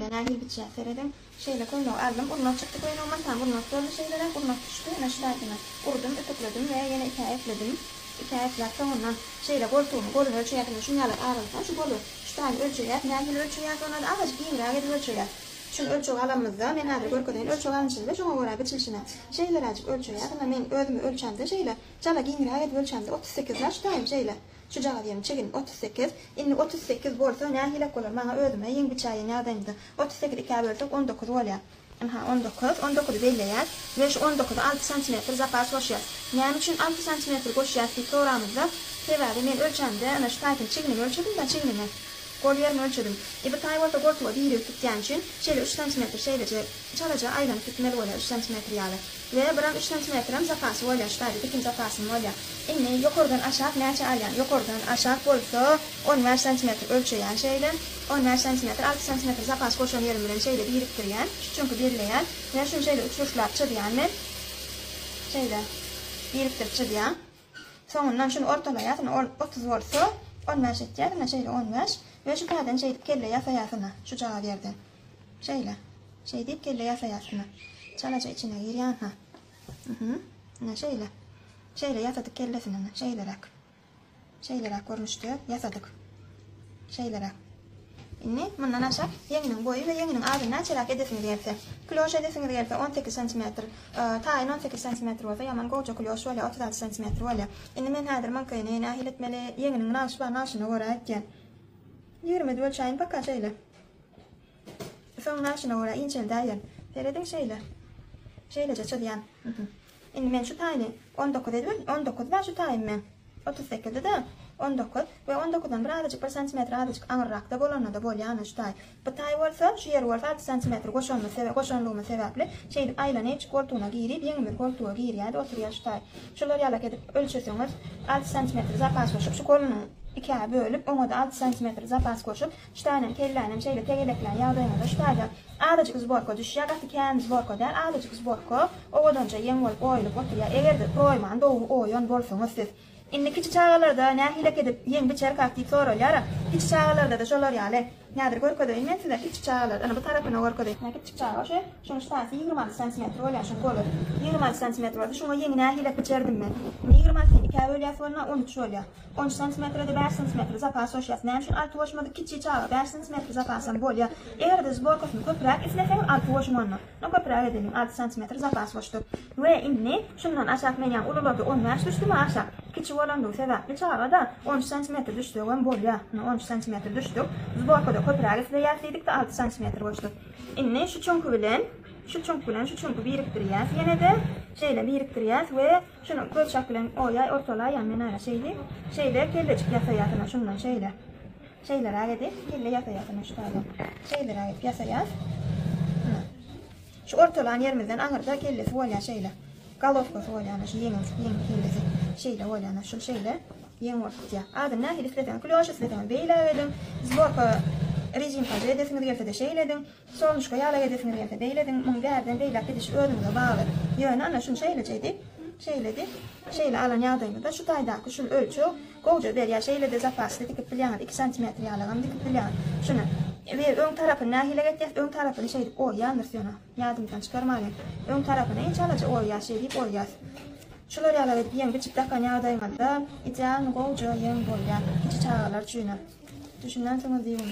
de nahil bitecek seredim. Şeyle koyunu aldım. Urnat çıktı koyunu olmazsan urnat dolu şeylere urnat düştü. Naştaytına kurdum, ötükledim ve yine iki ekledim. İki ekler sonundan şeyle koltuğumu golü ölçüyatını şunyalar ağırlıktan şu golü şu tane ölçüyat, nahil ölçüyat ona da azıcık giyimler edip ölçüyat. Şunu ölçü alamızda men hazır görküden ölçü alınışında şuna göre biçilişine şeyler azıcık ölçüyat. Men özümü ölçende şeyle çala giyimler edip ölçende 38 yaş tayım şeyle. Şu cağı diyeyim çekin 38. İnni 38 bolsa nahile kolur. Bana özüme yeni bir çayı neredeydi? 38 2 bölsek 19 oluyor. 19 belli yer. Ve şu 19'da 6 cm zapas koşuyor. Yani için 6 cm koşuyor. Bir programımızda severde men ölçende ana şu taytın çekini ölçürdüm da çekini. Gol yerini ölçürdüm. Bu tay orta gortuğa bir yürü tuttuğun için şöyle 3 cm şeylece çalaca aylanıp tutmalı oluyor 3 cm yalı. Ve buram 3 cm zapası oluyor. Şu tayda dikim zapasım oluyor. İnni yukarıdan aşağı neçe alyan? Yukarıdan aşağı bolsa 15 cm ölçüyen şeyle 15 cm 6 cm zapas koşan yerim bilen şeyle biriktirgen. Çünkü birleyen ve şu şeyle uçuşlar çıdyan men şeyle biriktir çıdyan. Sonundan şunu ortalayatın 30 olsa 15 etiyatın şeyle 15 ve şu kadar şey deyip kelle yafayasına şu cağı verdi. Şeyle şey deyip kelle yafayasına çalaca içine giryan ha. Şeyle yasadık kellesine şeylerak görmüştü yasadık şeylerak inni bundan aşağı yenginin boyu ve yenginin ağzından çelak edesini gelse kloş edesini gelse 18 cm tayin 18 cm olsa yaman koca kloş öyle 36 cm öyle inni men hadır mankayını nahil etmeli yenginin naşına göre etken 20 ölçeğin baka şeyle son naşına göre inçel dayan seyredin şeylece çıdyan inni men şu tayini 19 edin 19 da şu tayin men 38'de de 19 ve 19'dan birazcık bir santimetre azıcık ağırrakta bolana da bolana şu tay. Bu tay olsa şu yer olsa 6 santimetre koşanluğuma sebeple şeydi aylanı hiç koltuğuna girip yeni bir koltuğa giriyadi oturuyor şu tay. Şuları yalak edip ölçüsünüz 6 santimetre zapas koşup şu kolunu ikiye bölüp ona da 6 santimetre zapas koşup şu tayının kellerinin şeyle tegeleklen yağdayına da şu tayda azıcık zborko düşüyor. Gati kendi zborko der azıcık zborko oğudunca yeni olup oyulup oturuyor. Eğer de proyman doğu oyon bolsunuz siz. İnni kiçi çağalarda nahilek edip yeni bir çerkak deyip soruyorlar. Kiçi çağalarda da şolar yale. Nadir gorkoda men size kiçi çağalar. Ana bu tarafına gorkoda. Ne kiçi çağa şey? Şunu ştası 26 cm oluyor şun kolu. 26 cm oldu. Şunu yeni nahilek biçerdim ben. 26 2 öyle sonra 13 oluyor. 13 cm de 5 cm zapas hoşyas. Ne şun altı hoşmadı kiçi çağa 5 cm zapasam bolya. Eğer de zborkosunu köprak islefen altı hoşmanı. No köprak edelim 6 cm zapas hoştu. Ve inni şundan aşağı menyan ululadı 15 düştü mü aşağı. Kiçi olan sebeple çağda 13 cm düştü ve bolya 13 cm düştü. Zborkoda köprak isle yatsaydık da 6 cm boştu. İnni şu çunku bilen şu çunku biriktiriyoruz. Yine de şeyle biriktiriyoruz ve şunu ölçek bilen ortalay yanına şeyle kellecik yasayatına şundan şeyler agedip kelle yasayatına şu tabi şeyler agedip yasayat. Şu ortalan yerimizden ağırda kellesi olya şeyle galofkosu olyana şu yeni kellesi şeyle olyana şu şeyle yeni ortaya adına hilifleten kloş isleten beyledim zborko rejim fazla edesini gelse de şeyledim sonuçta yağla edesini gelse beyledim onun derden beylak ediş önümüze bağlı yani ana şunu şeyle alan yağdayını da şu taydaki şunu ölçü koca der ya şeyle de zapaslı dikip bilyan 2 cm yağlagan dikip bilyan şunu ve ön tarafını nahile getiriyoruz ön tarafını şey deyip yanır yana yardımdan çıkarmalıyım ön tarafını hiç alaca oya şey deyip oyaz şular yağla edip yeni bir çıptakan yağdayını da itiyan koca yeni bolya hiç çağlar çüğüne düşünden sonra diyeyim